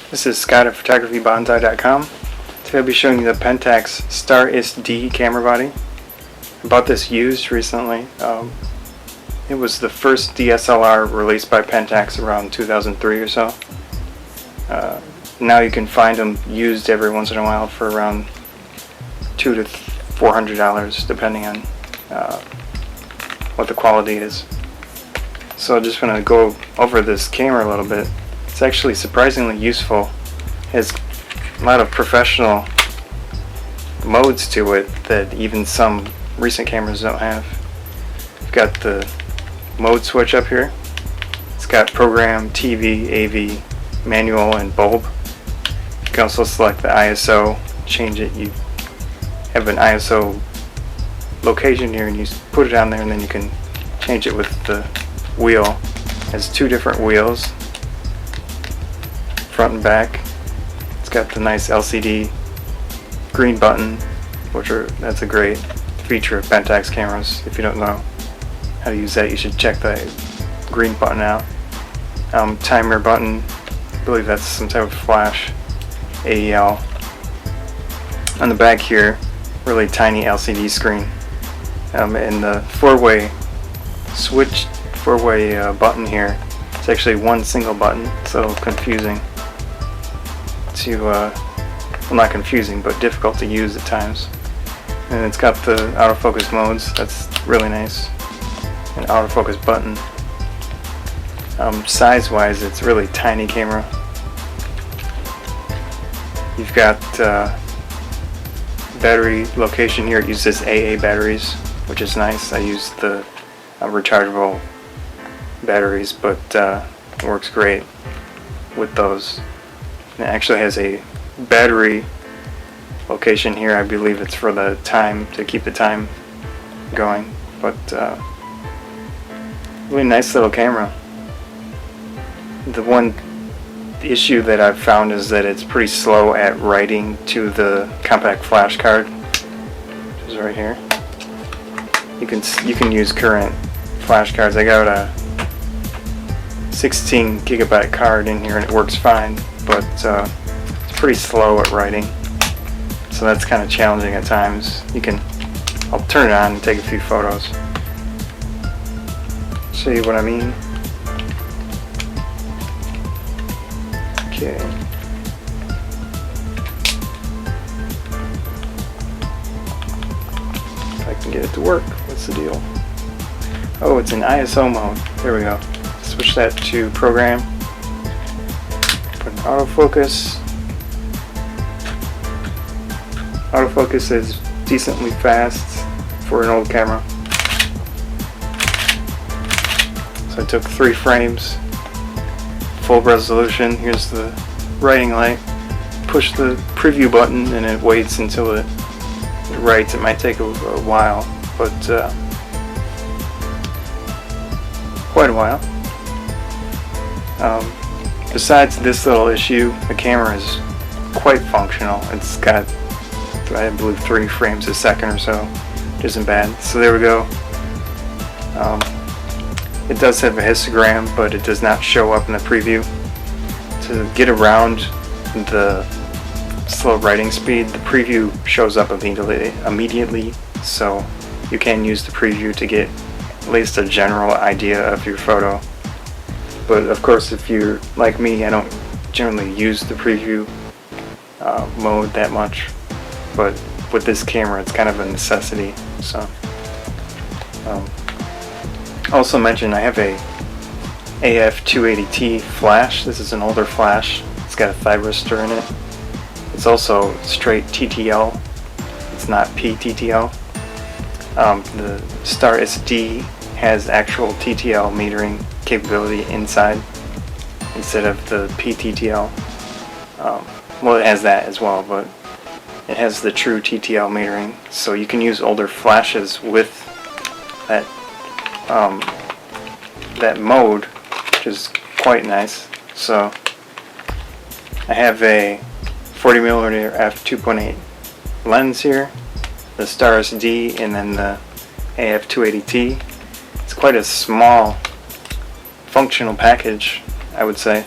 This is Scott at PhotographyBonsai.com. Today I'll be showing you the Pentax Star SD camera body. I bought this used recently. It was the first DSLR released by Pentax around 2003 or so. Now you can find them used every once in a while for around $200 to $400 depending on what the quality is. So I'm just going to go over this camera a little bit. It's actually surprisingly useful. It has a lot of professional modes to it that even some recent cameras don't have. You've got the mode switch up here. It's got program, TV, AV, manual, and bulb. You can also select the ISO, change it. You have an ISO location here and you put it on there, and then you can change it with the wheel. It has two different wheels, front and back. It's got the nice LCD green button, that's a great feature of Pentax cameras. If you don't know how to use that, you should check that green button out. Timer button, I believe that's some type of flash. AEL. On the back here, really tiny LCD screen. And the four-way button here, it's actually one single button. It's a little confusing to, well, not confusing, but difficult to use at times. And it's got the autofocus modes. That's really nice. An autofocus button. Size-wise, it's a really tiny camera. You've got battery location here. It uses AA batteries, which is nice. I use the rechargeable batteries, but it works great with those. And it actually has a battery location here. I believe it's for the time, to keep the time going. But really nice little camera. The one issue that I've found is that it's pretty slow at writing to the compact flash card, which is right here. You can use current flash cards. I got a 16 gigabyte card in here and it works fine, but it's pretty slow at writing, so that's kind of challenging at times. I'll turn it on and take a few photos. Show you what I mean. Okay. If I can get it to work. What's the deal? Oh, it's in ISO mode. There we go. Switch that to program. Put an autofocus. Autofocus is decently fast for an old camera. So I took 3 frames. Full resolution. Here's the writing light. Push the preview button and it waits until it writes. It might take a while, but quite a while. Besides this little issue, the camera is quite functional. It's got, I believe, 3 frames a second or so, which isn't bad. So there we go. It does have a histogram, but it does not show up in the preview. To get around the slow writing speed, the preview shows up immediately, so you can use the preview to get at least a general idea of your photo. But of course, if you're like me, I don't generally use the preview mode that much, but with this camera it's kind of a necessity. So also mention I have a AF280T flash. This is an older flash. It's got a thyristor in it. It's also straight TTL. It's not PTTL. The Star SD has actual TTL metering capability inside instead of the PTTL. Well, it has that as well, but it has the true TTL metering, so you can use older flashes with that mode, which is quite nice. So I have a 40mm f2.8 lens here, the Star SD, and then the AF280T. It's quite a small functional package, I would say,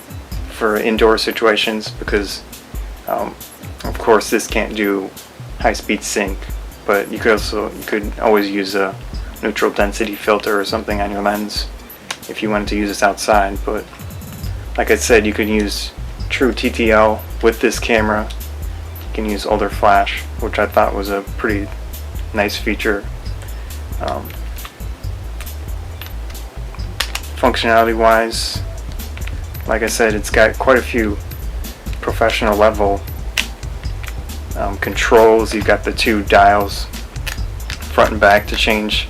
for indoor situations, because of course this can't do high-speed sync, but you could always use a neutral density filter or something on your lens if you wanted to use this outside. But like I said, you could use true TTL with this camera. You can use older flash, which I thought was a pretty nice feature. Functionality wise, like I said, it's got quite a few professional level controls. You've got the two dials front and back to change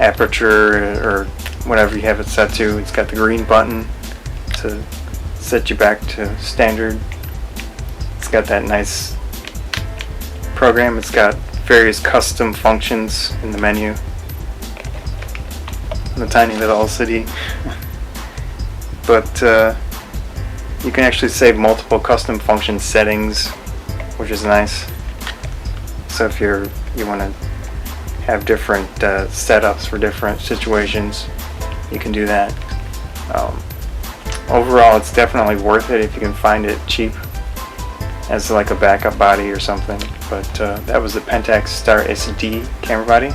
aperture or whatever you have it set to. It's got the green button to set you back to standard. It's got that nice program. It's got various custom functions in the menu. In the tiny little LCD. But you can actually save multiple custom function settings, which is nice. So if you want to have different setups for different situations, you can do that. Overall, it's definitely worth it if you can find it cheap as like a backup body or something. But that was the Pentax Star SD camera body.